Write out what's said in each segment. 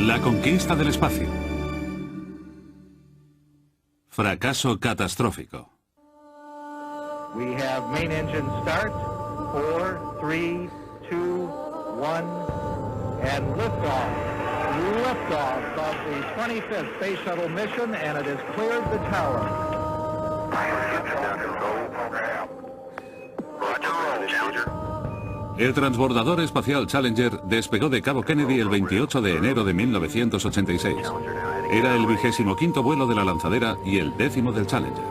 La conquista del espacio. Fracaso catastrófico. We have main engine start. 4, 3, 2, 1, and liftoff. Liftoff of the 25th Space Shuttle mission, and it has cleared the tower. El transbordador espacial Challenger despegó de Cabo Kennedy el 28 de enero de 1986. Era el 25º vuelo de la lanzadera y el 10º del Challenger.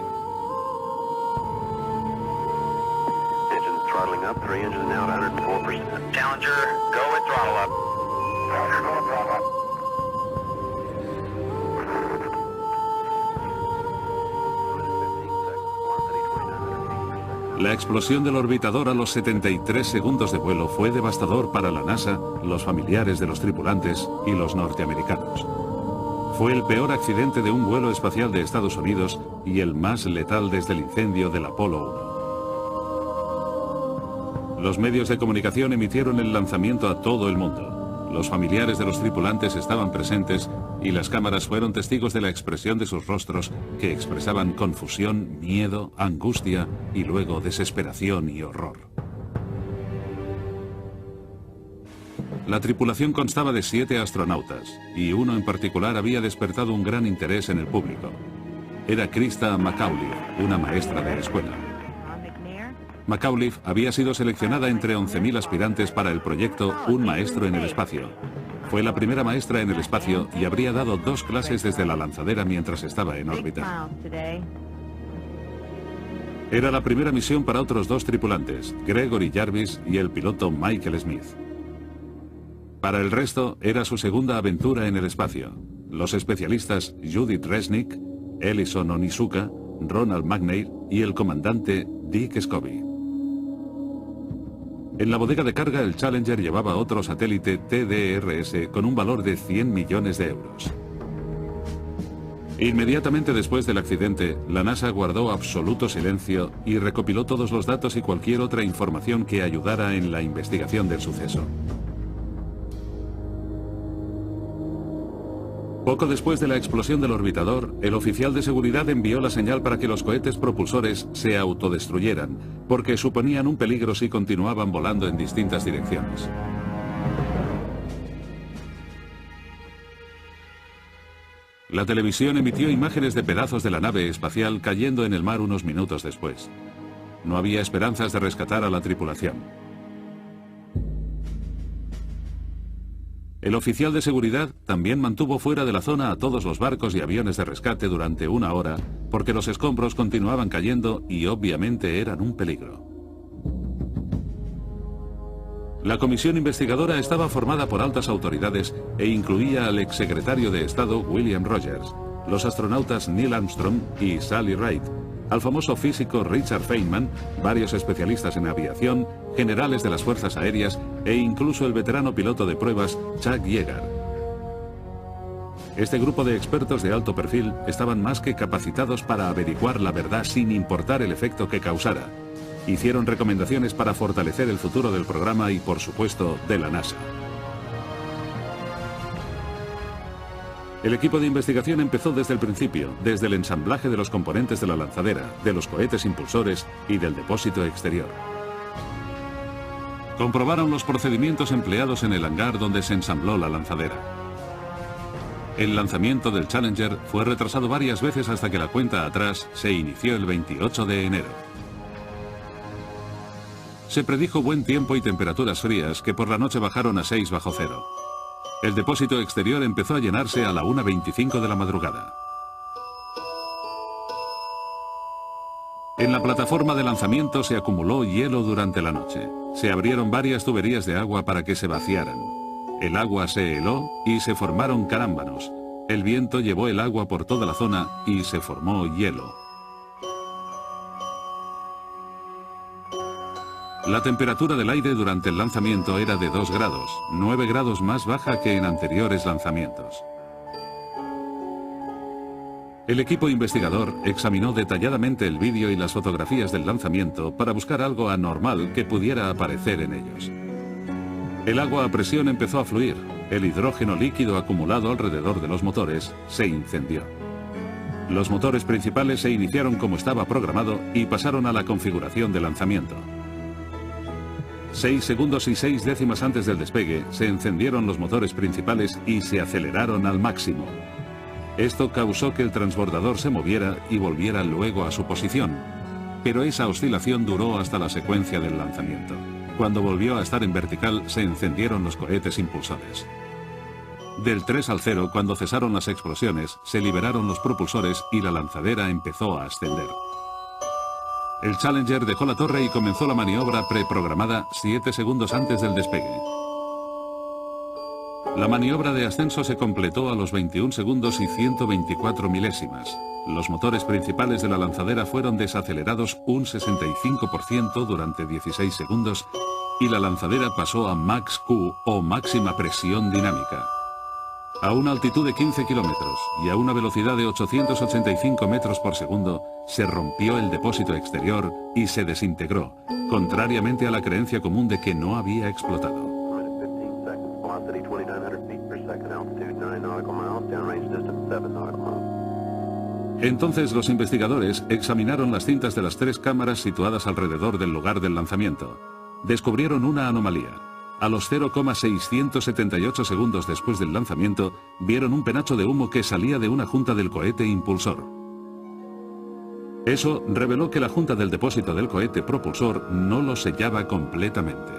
Challenger, go with throttle up. Challenger, go with throttle up. La explosión del orbitador a los 73 segundos de vuelo fue devastador para la NASA, los familiares de los tripulantes y los norteamericanos. Fue el peor accidente de un vuelo espacial de Estados Unidos y el más letal desde el incendio del Apolo 1. Los medios de comunicación emitieron el lanzamiento a todo el mundo. Los familiares de los tripulantes estaban presentes y las cámaras fueron testigos de la expresión de sus rostros que expresaban confusión, miedo, angustia y luego desesperación y horror. La tripulación constaba de 7 astronautas y uno en particular había despertado un gran interés en el público. Era Christa McAuliffe, una maestra de escuela. McAuliffe había sido seleccionada entre 11.000 aspirantes para el proyecto Un Maestro en el Espacio. Fue la primera maestra en el espacio y habría dado 2 clases desde la lanzadera mientras estaba en órbita. Era la primera misión para otros 2 tripulantes, Gregory Jarvis y el piloto Michael Smith. Para el resto, era su segunda aventura en el espacio. Los especialistas Judith Resnick, Ellison Onizuka, Ronald McNair y el comandante Dick Scobie. En la bodega de carga, el Challenger llevaba otro satélite TDRS con un valor de 100 millones de euros. Inmediatamente después del accidente, la NASA guardó absoluto silencio y recopiló todos los datos y cualquier otra información que ayudara en la investigación del suceso. Poco después de la explosión del orbitador, el oficial de seguridad envió la señal para que los cohetes propulsores se autodestruyeran, porque suponían un peligro si continuaban volando en distintas direcciones. La televisión emitió imágenes de pedazos de la nave espacial cayendo en el mar unos minutos después. No había esperanzas de rescatar a la tripulación. El oficial de seguridad también mantuvo fuera de la zona a todos los barcos y aviones de rescate durante 1 hora, porque los escombros continuaban cayendo y obviamente eran un peligro. La comisión investigadora estaba formada por altas autoridades e incluía al exsecretario de Estado William Rogers, los astronautas Neil Armstrong y Sally Ride, al famoso físico Richard Feynman, varios especialistas en aviación, generales de las fuerzas aéreas e incluso el veterano piloto de pruebas Chuck Yeager. Este grupo de expertos de alto perfil estaban más que capacitados para averiguar la verdad sin importar el efecto que causara. Hicieron recomendaciones para fortalecer el futuro del programa y, por supuesto, de la NASA. El equipo de investigación empezó desde el principio, desde el ensamblaje de los componentes de la lanzadera, de los cohetes impulsores y del depósito exterior. Comprobaron los procedimientos empleados en el hangar donde se ensambló la lanzadera. El lanzamiento del Challenger fue retrasado varias veces hasta que la cuenta atrás se inició el 28 de enero. Se predijo buen tiempo y temperaturas frías que por la noche bajaron a 6 bajo cero. El depósito exterior empezó a llenarse a la 1:25 de la madrugada. En la plataforma de lanzamiento se acumuló hielo durante la noche. Se abrieron varias tuberías de agua para que se vaciaran. El agua se heló y se formaron carámbanos. El viento llevó el agua por toda la zona y se formó hielo. La temperatura del aire durante el lanzamiento era de 2 grados, 9 grados más baja que en anteriores lanzamientos. El equipo investigador examinó detalladamente el vídeo y las fotografías del lanzamiento para buscar algo anormal que pudiera aparecer en ellos. El agua a presión empezó a fluir, el hidrógeno líquido acumulado alrededor de los motores se incendió. Los motores principales se iniciaron como estaba programado y pasaron a la configuración de lanzamiento. 6 segundos y 6 décimas antes del despegue, se encendieron los motores principales y se aceleraron al máximo. Esto causó que el transbordador se moviera y volviera luego a su posición, pero esa oscilación duró hasta la secuencia del lanzamiento. Cuando volvió a estar en vertical, se encendieron los cohetes impulsores. Del 3 al 0, cuando cesaron las explosiones, se liberaron los propulsores y la lanzadera empezó a ascender. El Challenger dejó la torre y comenzó la maniobra preprogramada 7 segundos antes del despegue. La maniobra de ascenso se completó a los 21 segundos y 124 milésimas. Los motores principales de la lanzadera fueron desacelerados un 65% durante 16 segundos y la lanzadera pasó a Max Q o máxima presión dinámica. A una altitud de 15 kilómetros y a una velocidad de 885 metros por segundo, se rompió el depósito exterior y se desintegró, contrariamente a la creencia común de que no había explotado. Entonces los investigadores examinaron las cintas de las 3 cámaras situadas alrededor del lugar del lanzamiento. Descubrieron una anomalía. A los 0,678 segundos después del lanzamiento, vieron un penacho de humo que salía de una junta del cohete impulsor. Eso reveló que la junta del depósito del cohete propulsor no lo sellaba completamente.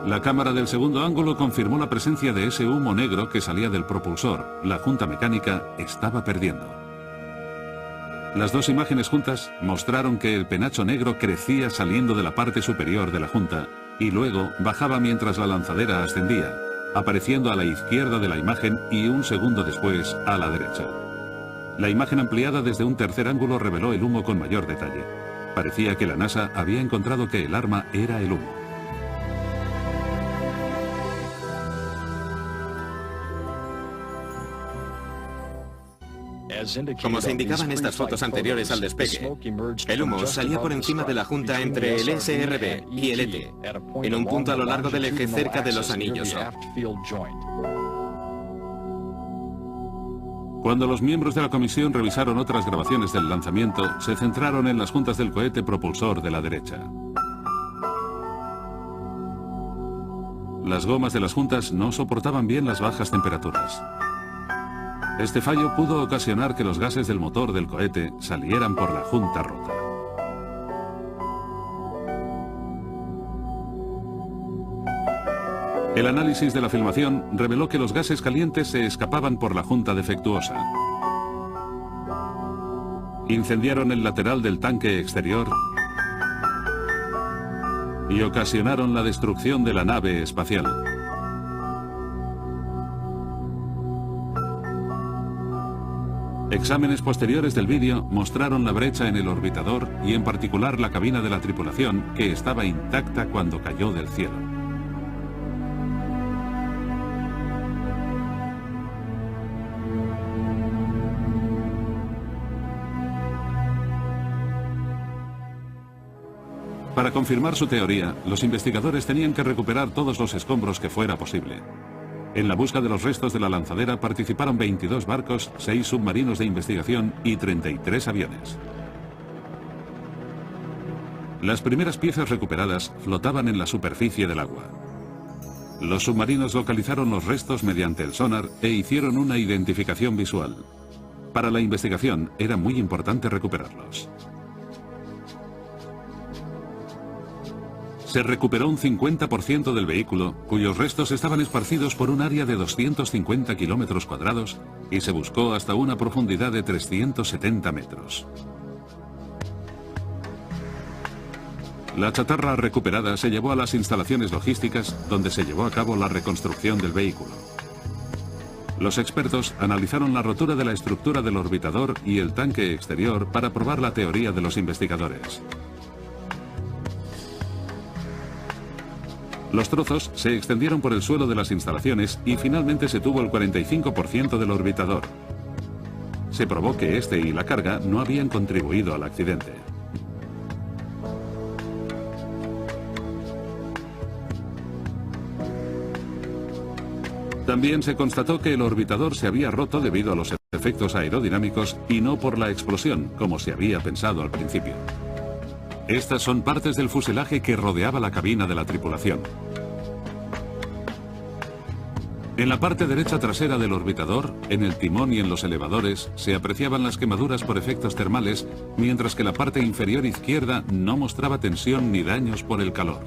La cámara del segundo ángulo confirmó la presencia de ese humo negro que salía del propulsor. La junta mecánica estaba perdiendo. Las 2 imágenes juntas mostraron que el penacho negro crecía saliendo de la parte superior de la junta y luego bajaba mientras la lanzadera ascendía, apareciendo a la izquierda de la imagen y un segundo después a la derecha. La imagen ampliada desde un tercer ángulo reveló el humo con mayor detalle. Parecía que la NASA había encontrado que el arma era el humo. Como se indicaba en estas fotos anteriores al despegue, el humo salía por encima de la junta entre el SRB y el ET, en un punto a lo largo del eje cerca de los anillos. Cuando los miembros de la comisión revisaron otras grabaciones del lanzamiento, se centraron en las juntas del cohete propulsor de la derecha. Las gomas de las juntas no soportaban bien las bajas temperaturas. Este fallo pudo ocasionar que los gases del motor del cohete salieran por la junta rota. El análisis de la filmación reveló que los gases calientes se escapaban por la junta defectuosa. Incendiaron el lateral del tanque exterior y ocasionaron la destrucción de la nave espacial. Exámenes posteriores del vídeo mostraron la brecha en el orbitador y en particular la cabina de la tripulación, que estaba intacta cuando cayó del cielo. Para confirmar su teoría, los investigadores tenían que recuperar todos los escombros que fuera posible. En la busca de los restos de la lanzadera participaron 22 barcos, 6 submarinos de investigación y 33 aviones. Las primeras piezas recuperadas flotaban en la superficie del agua. Los submarinos localizaron los restos mediante el sonar e hicieron una identificación visual. Para la investigación era muy importante recuperarlos. Se recuperó un 50% del vehículo, cuyos restos estaban esparcidos por un área de 250 kilómetros cuadrados y se buscó hasta una profundidad de 370 metros. La chatarra recuperada se llevó a las instalaciones logísticas, donde se llevó a cabo la reconstrucción del vehículo. Los expertos analizaron la rotura de la estructura del orbitador y el tanque exterior para probar la teoría de los investigadores. Los trozos se extendieron por el suelo de las instalaciones y finalmente se tuvo el 45% del orbitador. Se probó que este y la carga no habían contribuido al accidente. También se constató que el orbitador se había roto debido a los efectos aerodinámicos y no por la explosión, como se había pensado al principio. Estas son partes del fuselaje que rodeaba la cabina de la tripulación. En la parte derecha trasera del orbitador, en el timón y en los elevadores, se apreciaban las quemaduras por efectos termales, mientras que la parte inferior izquierda no mostraba tensión ni daños por el calor.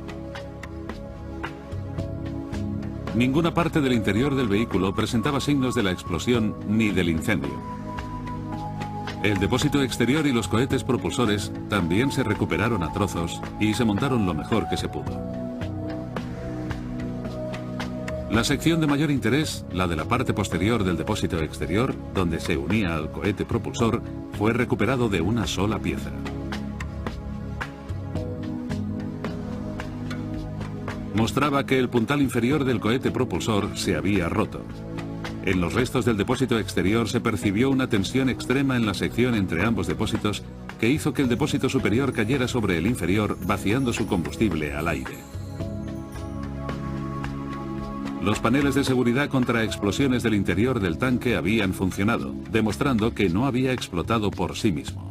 Ninguna parte del interior del vehículo presentaba signos de la explosión ni del incendio. El depósito exterior y los cohetes propulsores también se recuperaron a trozos y se montaron lo mejor que se pudo. La sección de mayor interés, la de la parte posterior del depósito exterior, donde se unía al cohete propulsor, fue recuperado de una sola pieza. Mostraba que el puntal inferior del cohete propulsor se había roto. En los restos del depósito exterior se percibió una tensión extrema en la sección entre ambos depósitos que hizo que el depósito superior cayera sobre el inferior, vaciando su combustible al aire. Los paneles de seguridad contra explosiones del interior del tanque habían funcionado, demostrando que no había explotado por sí mismo.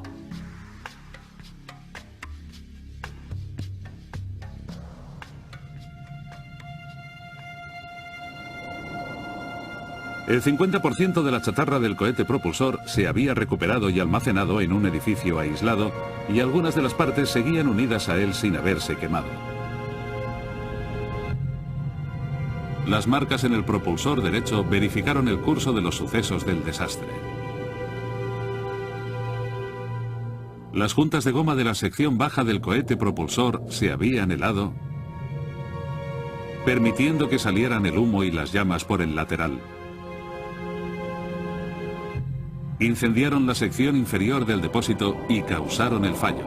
El 50% de la chatarra del cohete propulsor se había recuperado y almacenado en un edificio aislado, y algunas de las partes seguían unidas a él sin haberse quemado. Las marcas en el propulsor derecho verificaron el curso de los sucesos del desastre. Las juntas de goma de la sección baja del cohete propulsor se habían helado, permitiendo que salieran el humo y las llamas por el lateral. Incendiaron la sección inferior del depósito y causaron el fallo.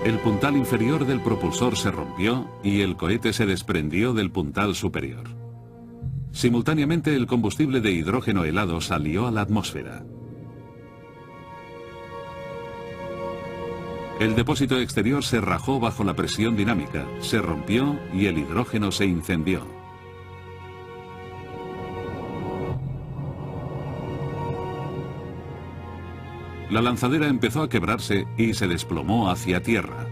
El puntal inferior del propulsor se rompió y el cohete se desprendió del puntal superior. Simultáneamente, el combustible de hidrógeno helado salió a la atmósfera. El depósito exterior se rajó bajo la presión dinámica, se rompió y el hidrógeno se incendió. La lanzadera empezó a quebrarse y se desplomó hacia tierra.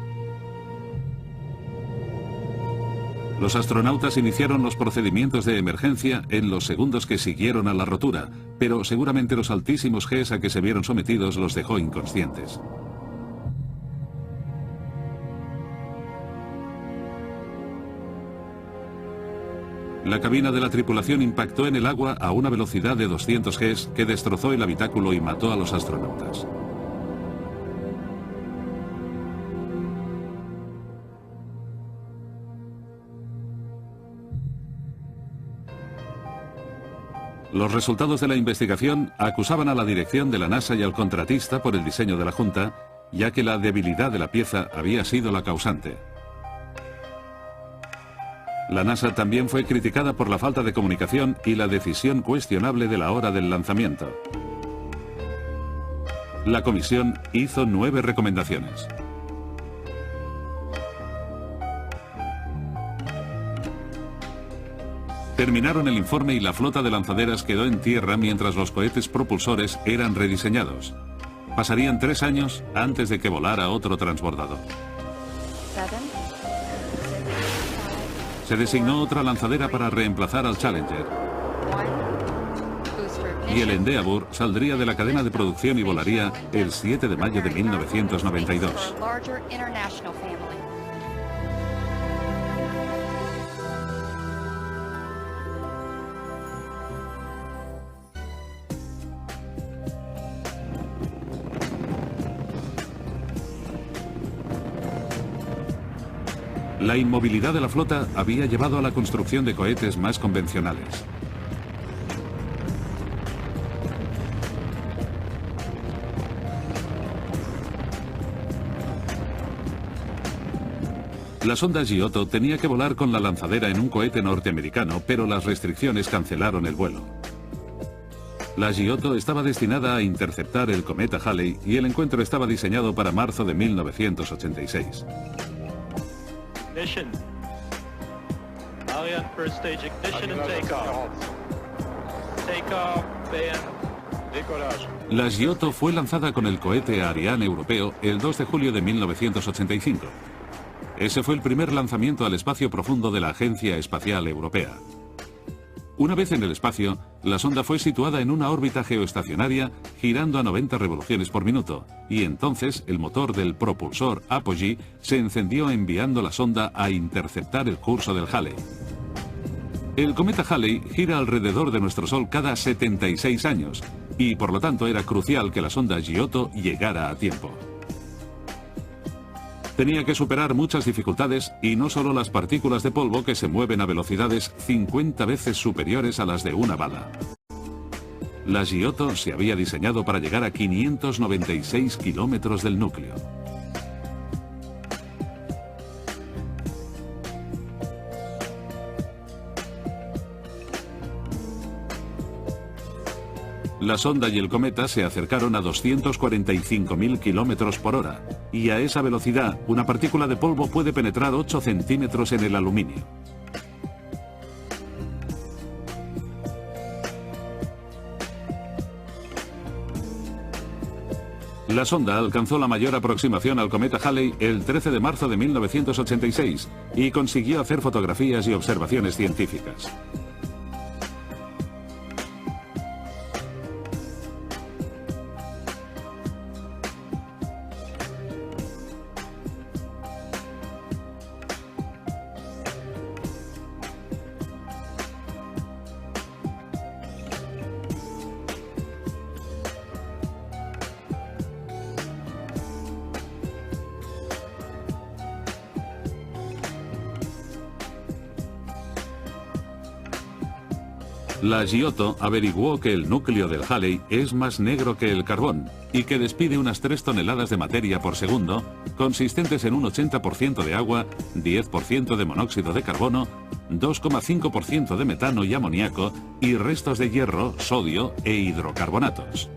Los astronautas iniciaron los procedimientos de emergencia en los segundos que siguieron a la rotura, pero seguramente los altísimos Gs a que se vieron sometidos los dejó inconscientes. La cabina de la tripulación impactó en el agua a una velocidad de 200 Gs que destrozó el habitáculo y mató a los astronautas. Los resultados de la investigación acusaban a la dirección de la NASA y al contratista por el diseño de la Junta, ya que la debilidad de la pieza había sido la causante. La NASA también fue criticada por la falta de comunicación y la decisión cuestionable de la hora del lanzamiento. La comisión hizo 9 recomendaciones. Terminaron el informe y la flota de lanzaderas quedó en tierra mientras los cohetes propulsores eran rediseñados. Pasarían 3 años antes de que volara otro transbordador. Se designó otra lanzadera para reemplazar al Challenger. Y el Endeavour saldría de la cadena de producción y volaría el 7 de mayo de 1992. La inmovilidad de la flota había llevado a la construcción de cohetes más convencionales. La sonda Giotto tenía que volar con la lanzadera en un cohete norteamericano, pero las restricciones cancelaron el vuelo. La Giotto estaba destinada a interceptar el cometa Halley y el encuentro estaba diseñado para marzo de 1986. La Giotto fue lanzada con el cohete Ariane europeo el 2 de julio de 1985. Ese fue el primer lanzamiento al espacio profundo de la Agencia Espacial Europea. Una vez en el espacio, la sonda fue situada en una órbita geoestacionaria girando a 90 revoluciones por minuto, y entonces el motor del propulsor Apogee se encendió enviando la sonda a interceptar el curso del Halley. El cometa Halley gira alrededor de nuestro Sol cada 76 años, y por lo tanto era crucial que la sonda Giotto llegara a tiempo. Tenía que superar muchas dificultades y no solo las partículas de polvo que se mueven a velocidades 50 veces superiores a las de una bala. La Giotto se había diseñado para llegar a 596 kilómetros del núcleo. La sonda y el cometa se acercaron a 245.000 kilómetros por hora, y a esa velocidad una partícula de polvo puede penetrar 8 centímetros en el aluminio. La sonda alcanzó la mayor aproximación al cometa Halley el 13 de marzo de 1986 y consiguió hacer fotografías y observaciones científicas. La Giotto averiguó que el núcleo del Halley es más negro que el carbón y que despide unas 3 toneladas de materia por segundo, consistentes en un 80% de agua, 10% de monóxido de carbono, 2,5% de metano y amoníaco y restos de hierro, sodio e hidrocarbonatos.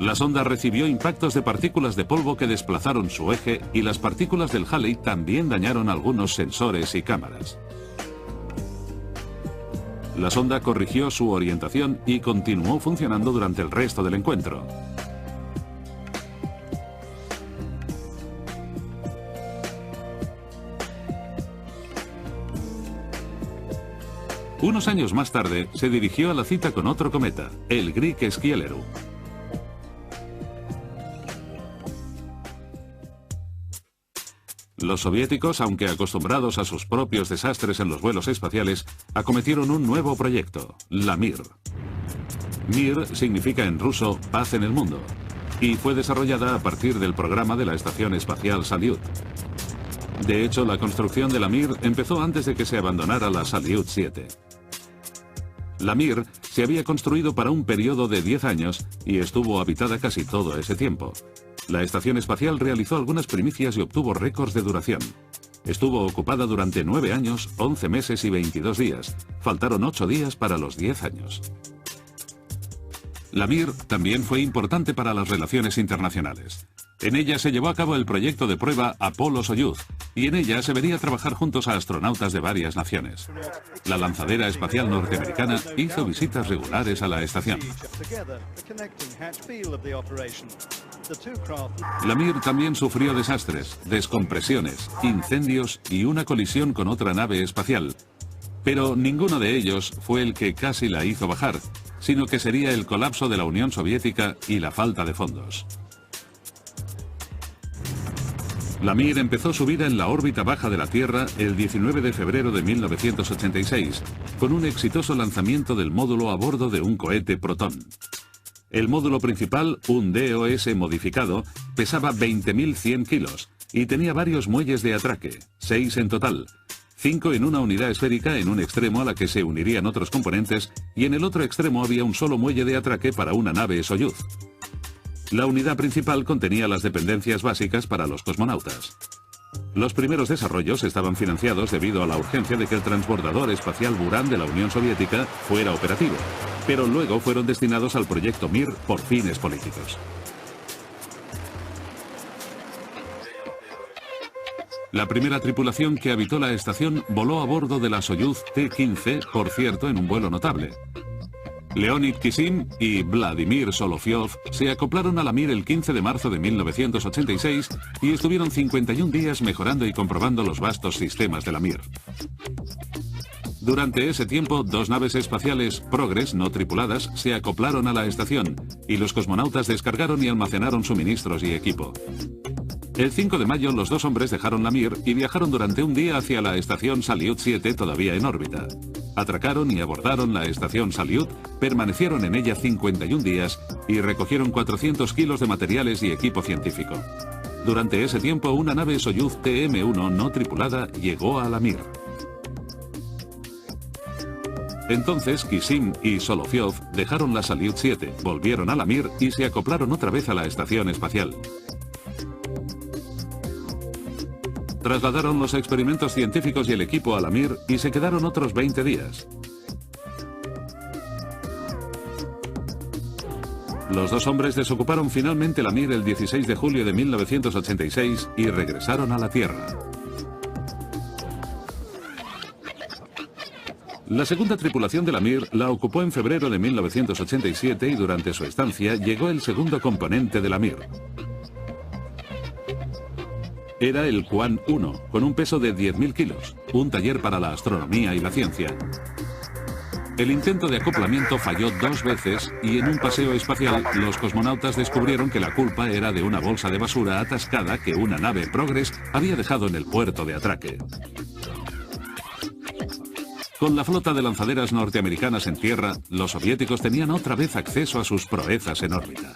La sonda recibió impactos de partículas de polvo que desplazaron su eje y las partículas del Halley también dañaron algunos sensores y cámaras. La sonda corrigió su orientación y continuó funcionando durante el resto del encuentro. Unos años más tarde, se dirigió a la cita con otro cometa, el Greek-Scieleru. Los soviéticos, aunque acostumbrados a sus propios desastres en los vuelos espaciales, acometieron un nuevo proyecto, la Mir. Mir significa en ruso paz en el mundo, y fue desarrollada a partir del programa de la Estación Espacial Salyut. De hecho, la construcción de la Mir empezó antes de que se abandonara la Salyut 7. La Mir se había construido para un periodo de 10 años y estuvo habitada casi todo ese tiempo. La estación espacial realizó algunas primicias y obtuvo récords de duración. Estuvo ocupada durante 9 años, 11 meses y 22 días. Faltaron 8 días para los 10 años. La Mir también fue importante para las relaciones internacionales. En ella se llevó a cabo el proyecto de prueba Apollo-Soyuz, y en ella se vería trabajar juntos a astronautas de varias naciones. La lanzadera espacial norteamericana hizo visitas regulares a la estación. La Mir también sufrió desastres, descompresiones, incendios y una colisión con otra nave espacial. Pero ninguno de ellos fue el que casi la hizo bajar, sino que sería el colapso de la Unión Soviética y la falta de fondos. La Mir empezó su vida en la órbita baja de la Tierra el 19 de febrero de 1986, con un exitoso lanzamiento del módulo a bordo de un cohete Proton. El módulo principal, un DOS modificado, pesaba 20.100 kilos y tenía varios muelles de atraque, 6 en total, 5 en una unidad esférica en un extremo a la que se unirían otros componentes y en el otro extremo había un solo muelle de atraque para una nave Soyuz. La unidad principal contenía las dependencias básicas para los cosmonautas. Los primeros desarrollos estaban financiados debido a la urgencia de que el transbordador espacial Buran de la Unión Soviética fuera operativo, pero luego fueron destinados al proyecto Mir por fines políticos. La primera tripulación que habitó la estación voló a bordo de la Soyuz T-15, por cierto, en un vuelo notable. Leonid Kisin y Vladimir Solovyov se acoplaron a la Mir el 15 de marzo de 1986 y estuvieron 51 días mejorando y comprobando los vastos sistemas de la Mir. Durante ese tiempo, 2 naves espaciales Progress no tripuladas se acoplaron a la estación y los cosmonautas descargaron y almacenaron suministros y equipo. El 5 de mayo los 2 hombres dejaron la Mir y viajaron durante un día hacia la estación Salyut 7 todavía en órbita. Atracaron y abordaron la estación Salyut, permanecieron en ella 51 días y recogieron 400 kilos de materiales y equipo científico. Durante ese tiempo, una nave Soyuz TM-1 no tripulada llegó a la Mir. Entonces, Kisin y Solovyov dejaron la Salyut 7, volvieron a la Mir y se acoplaron otra vez a la estación espacial. Trasladaron los experimentos científicos y el equipo a la Mir y se quedaron otros 20 días. Los 2 hombres desocuparon finalmente la Mir el 16 de julio de 1986 y regresaron a la Tierra. La segunda tripulación de la Mir la ocupó en febrero de 1987 y durante su estancia llegó el segundo componente de la Mir. Era el Quan 1, con un peso de 10.000 kilos, un taller para la astronomía y la ciencia. El intento de acoplamiento falló 2 veces y en un paseo espacial los cosmonautas descubrieron que la culpa era de una bolsa de basura atascada que una nave Progress había dejado en el puerto de atraque. Con la flota de lanzaderas norteamericanas en tierra, los soviéticos tenían otra vez acceso a sus proezas en órbita.